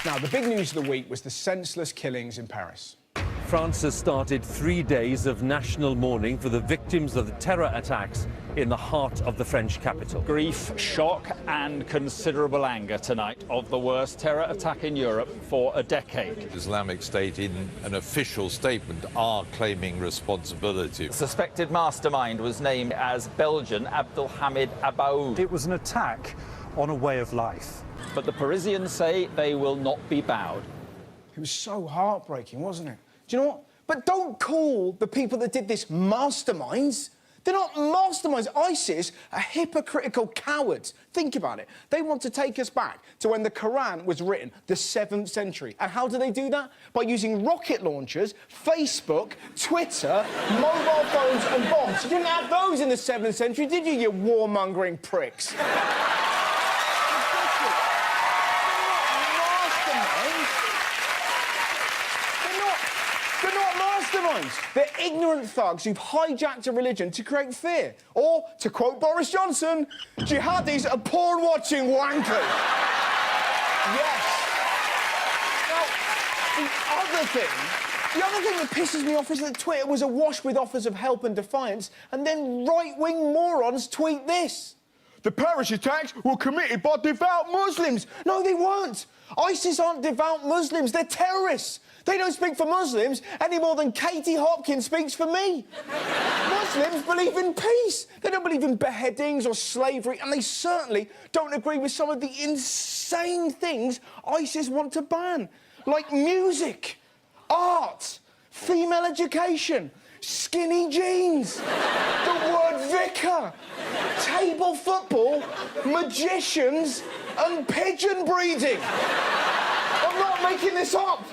Now, the big news of the week was the senseless killings in Paris. France has started 3 days of national mourning for the victims of the terror attacks in the heart of the French capital. Grief, shock and considerable anger tonight of the worst terror attack in Europe for a decade. Islamic State, in an official statement, are claiming responsibility. The suspected mastermind was named as Belgian Abdelhamid Abaoud. It was an attack on a way of life. But the Parisians say they will not be bowed. It was so heartbreaking, wasn't it? Do you know what? But don't call the people that did this masterminds. They're not masterminds. ISIS are hypocritical cowards. Think about it. They want to take us back to when the Quran was written, the 7th century. And how do they do that? By using rocket launchers, Facebook, Twitter, mobile phones and bombs. You didn't have those in the 7th century, did you warmongering pricks? They're ignorant thugs who've hijacked a religion to create fear. Or, to quote Boris Johnson, jihadis are porn-watching wankers. Yes. Now, the other thing that pisses me off is that Twitter was awash with offers of help and defiance, and then right-wing morons tweet this. The Paris attacks were committed by devout Muslims. No, they weren't. ISIS aren't devout Muslims, they're terrorists. They don't speak for Muslims any more than Katie Hopkins speaks for me. Muslims believe in peace. They don't believe in beheadings or slavery, and they certainly don't agree with some of the insane things ISIS want to ban, like music, art, female education, skinny jeans, the word vicar, table football, magicians, and pigeon breeding. I'm not making this up.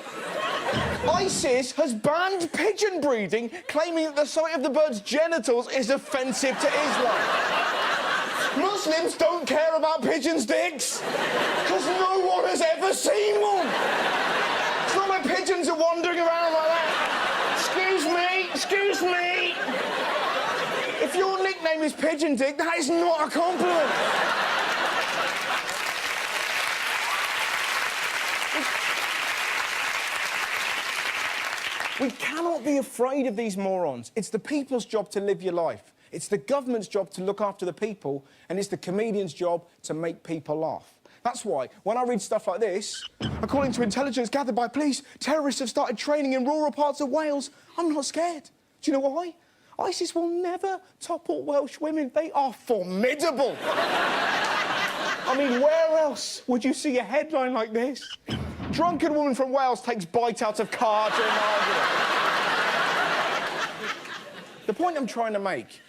ISIS has banned pigeon breeding, claiming that the sight of the bird's genitals is offensive to Islam. Muslims don't care about pigeons' dicks, because no one has ever seen one. It's not like pigeons are wandering around like that. Excuse me. If your nickname is Pigeon Dick, that is not a compliment. We cannot be afraid of these morons. It's the people's job to live your life. It's the government's job to look after the people, and it's the comedian's job to make people laugh. That's why, when I read stuff like this, according to intelligence gathered by police, terrorists have started training in rural parts of Wales, I'm not scared. Do you know why? ISIS will never topple Welsh women. They are formidable. I mean, where else would you see a headline like this? Drunken woman from Wales takes bite out of car during argument. The point I'm trying to make,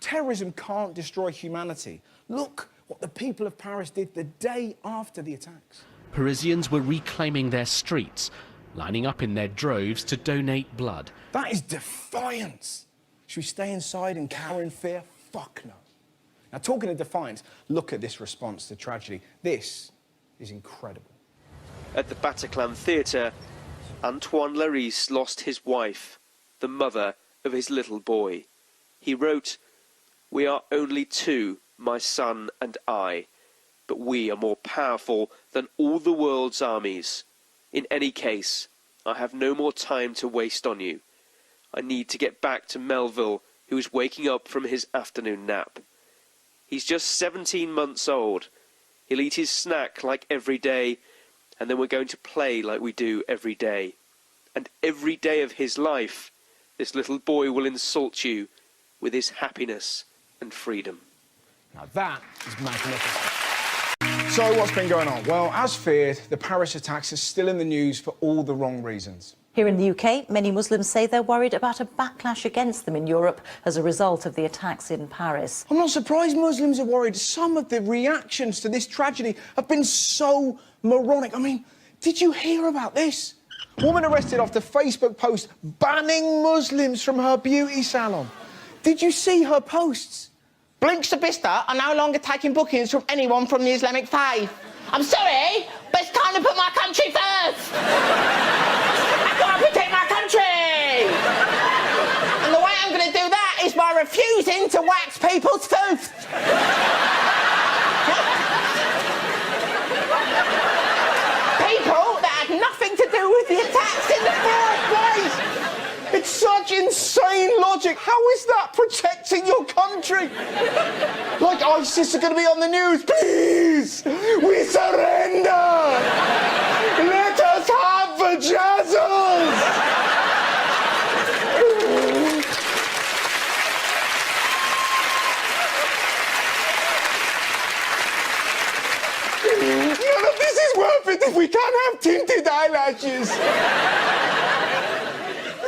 terrorism can't destroy humanity. Look what the people of Paris did the day after the attacks. Parisians were reclaiming their streets, lining up in their droves to donate blood. That is defiance. Should we stay inside and cower in fear? Fuck no. Now, talking of defiance, look at this response to tragedy. This is incredible. At the Bataclan Theatre, Antoine Larice lost his wife, the mother of his little boy. He wrote, "We are only two, my son and I, but we are more powerful than all the world's armies. In any case, I have no more time to waste on you. I need to get back to Melville, who is waking up from his afternoon nap. He's just 17 months old. He'll eat his snack like every day, and then we're going to play like we do every day. And every day of his life, this little boy will insult you with his happiness and freedom." Now that is magnificent. So what's been going on? Well, as feared, the Paris attacks are still in the news for all the wrong reasons. Here in the UK, many Muslims say they're worried about a backlash against them in Europe as a result of the attacks in Paris. I'm not surprised Muslims are worried. Some of the reactions to this tragedy have been so moronic. I mean, did you hear about this? Woman arrested after Facebook post banning Muslims from her beauty salon. Did you see her posts? Blinks to Bista are no longer taking bookings from anyone from the Islamic faith. I'm sorry, but it's time to put my country first. I've got to protect my country. And the way I'm going to do that is by refusing to wax people's teeth. People that think, how is that protecting your country? Like ISIS are going to be on the news. Please, we surrender. Let us have the jazzles. None of this is worth it if we can't have tinted eyelashes.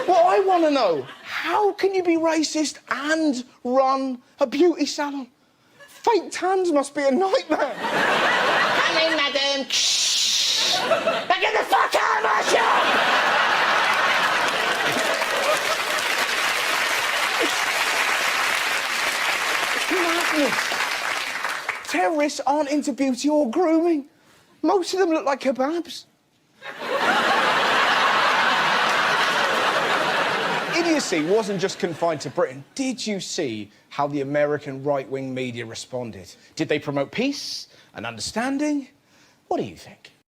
What I want to know, how can you be racist and run a beauty salon? Fake tans must be a nightmare. Come in, madam. Shh. Now get the fuck out of my shop! It's madness. Terrorists aren't into beauty or grooming. Most of them look like kebabs. Idiocy wasn't just confined to Britain. Did you see how the American right-wing media responded? Did they promote peace and understanding? What do you think?